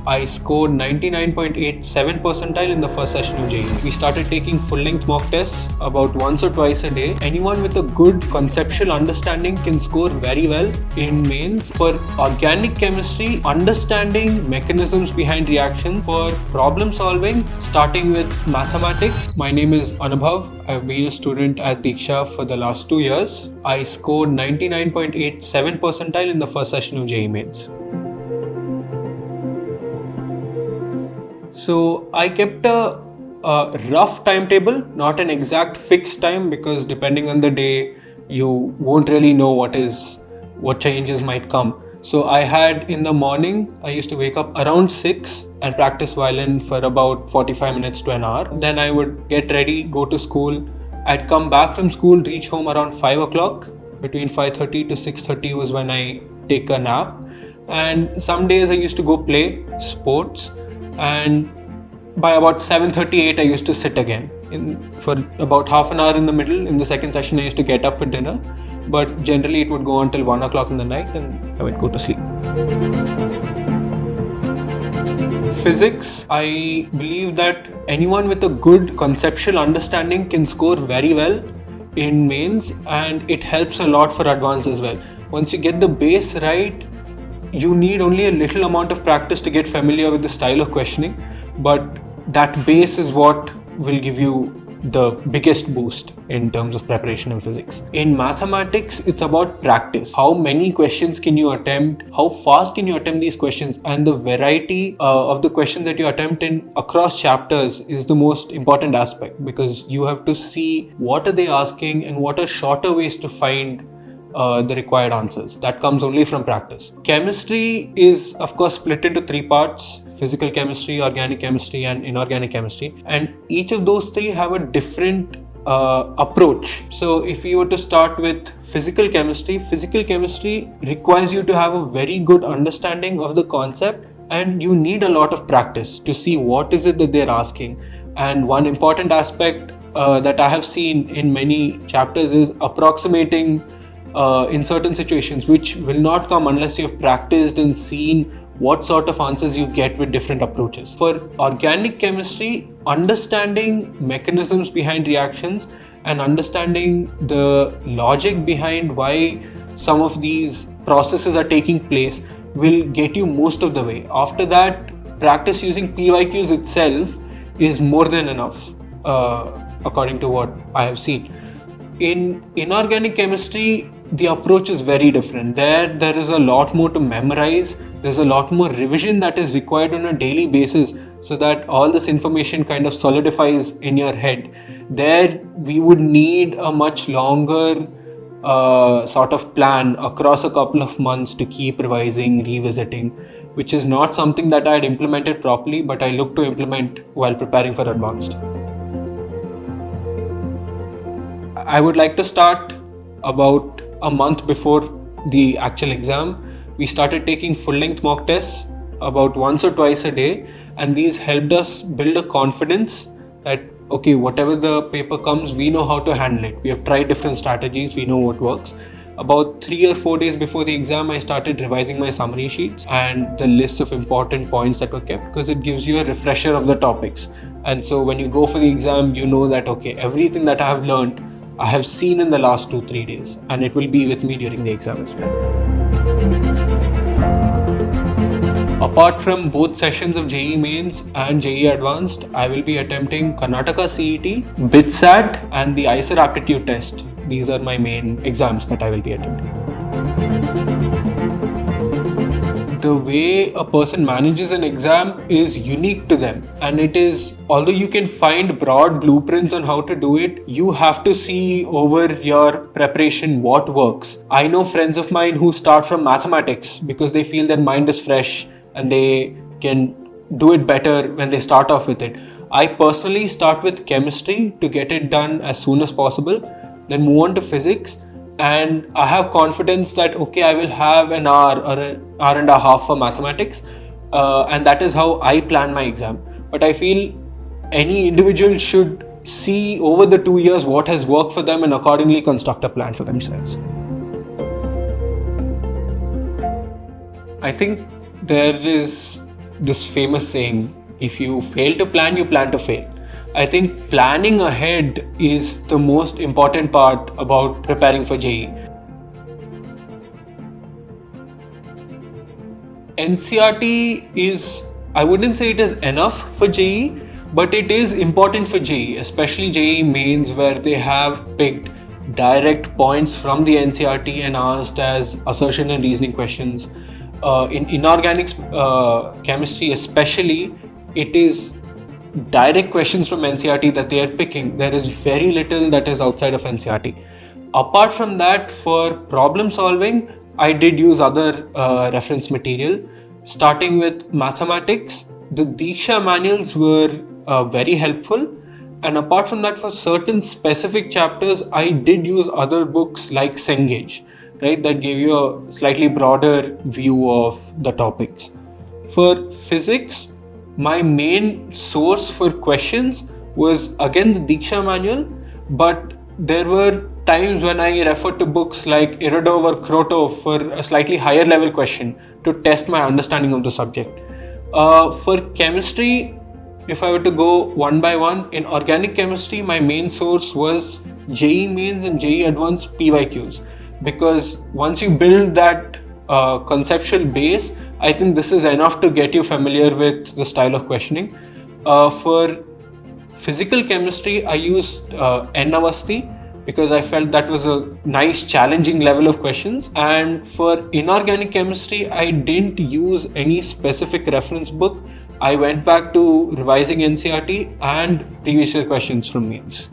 I scored 99.87 percentile in the first session of JEE. We started taking full-length mock tests about once or twice a day. Anyone with a good conceptual understanding can score very well in mains. For organic chemistry, understanding mechanisms behind reaction. For problem solving, starting with mathematics. My name is Anubhav. I've been a student at Deeksha for the last 2 years. I scored 99.87 percentile in the first session of JEE Mains. So I kept a rough timetable, not an exact fixed time, because depending on the day, you won't really know what changes might come. So I had in the morning, I used to wake up around 6 and practice violin for about 45 minutes to an hour. Then I would get ready, go to school. I'd come back from school, reach home around 5 o'clock. Between 5:30 to 6:30 was when I take a nap. And some days I used to go play sports. And by about 7:38, I used to sit again for about half an hour in the middle. In the second session, I used to get up for dinner. But generally it would go on till 1 o'clock in the night and I would go to sleep. Physics, I believe that anyone with a good conceptual understanding can score very well in mains, and it helps a lot for advanced as well. Once you get the base right, you need only a little amount of practice to get familiar with the style of questioning, but that base is what will give you the biggest boost in terms of preparation in physics. In mathematics, it's about practice. How many questions can you attempt? How fast can you attempt these questions? And the variety of the questions that you attempt in across chapters is the most important aspect, because you have to see what are they asking and what are shorter ways to find the required answers. That comes only from practice. Chemistry is of course split into 3 parts: physical chemistry, organic chemistry and inorganic chemistry, and each of those 3 have a different approach. So if you were to start with physical chemistry requires you to have a very good understanding of the concept, and you need a lot of practice to see what is it that they're asking. And one important aspect that I have seen in many chapters is approximating in certain situations, which will not come unless you have practiced and seen what sort of answers you get with different approaches. For organic chemistry, understanding mechanisms behind reactions and understanding the logic behind why some of these processes are taking place will get you most of the way. After that, practice using PYQs itself is more than enough, according to what I have seen. In inorganic chemistry, the approach is very different. There is a lot more to memorize. There's a lot more revision that is required on a daily basis so that all this information kind of solidifies in your head. There, we would need a much longer sort of plan across a couple of months to keep revising, revisiting, which is not something that I had implemented properly, but I look to implement while preparing for advanced. I would like to start about a month before the actual exam. We started taking full-length mock tests about once or twice a day, and these helped us build a confidence that, okay, whatever the paper comes, we know how to handle it. We have tried different strategies, we know what works. About 3 or 4 days before the exam, I started revising my summary sheets and the lists of important points that were kept, because it gives you a refresher of the topics. And so when you go for the exam, you know that, okay, everything that I have learned, I have seen in the last 2-3 days, and it will be with me during the exam as well. Apart from both sessions of JEE Mains and JEE Advanced, I will be attempting Karnataka CET, BITSAT and the ICER aptitude test. These are my main exams that I will be attempting. The way a person manages an exam is unique to them, and it is, although you can find broad blueprints on how to do it, you have to see over your preparation what works. I know friends of mine who start from mathematics because they feel their mind is fresh and they can do it better when they start off with it. I personally start with chemistry to get it done as soon as possible, then move on to physics, and I have confidence that, okay, I will have an hour or an hour and a half for mathematics, and that is how I plan my exam. But I feel any individual should see over the 2 years what has worked for them and accordingly construct a plan for themselves. I think there is this famous saying, if you fail to plan, you plan to fail. I think planning ahead is the most important part about preparing for JEE. NCERT is, I wouldn't say it is enough for JEE, but it is important for JEE, especially JEE Mains, where they have picked direct points from the NCERT and asked as assertion and reasoning questions. In inorganic chemistry especially, it is direct questions from NCERT that they are picking. There is very little that is outside of NCERT. Apart from that, for problem solving, I did use other reference material. Starting with mathematics, the Deeksha manuals were very helpful. And apart from that, for certain specific chapters, I did use other books like Cengage, right, that gave you a slightly broader view of the topics. For physics, my main source for questions was again the Deeksha manual, but there were times when I referred to books like Irodov or Krotov for a slightly higher level question to test my understanding of the subject. For chemistry, if I were to go one by one, in organic chemistry, my main source was JEE Mains and JEE Advanced PYQs, because once you build that conceptual base, I think this is enough to get you familiar with the style of questioning. For physical chemistry, I used N Avasti because I felt that was a nice challenging level of questions. And for inorganic chemistry, I didn't use any specific reference book. I went back to revising NCERT and previous year questions from Mains.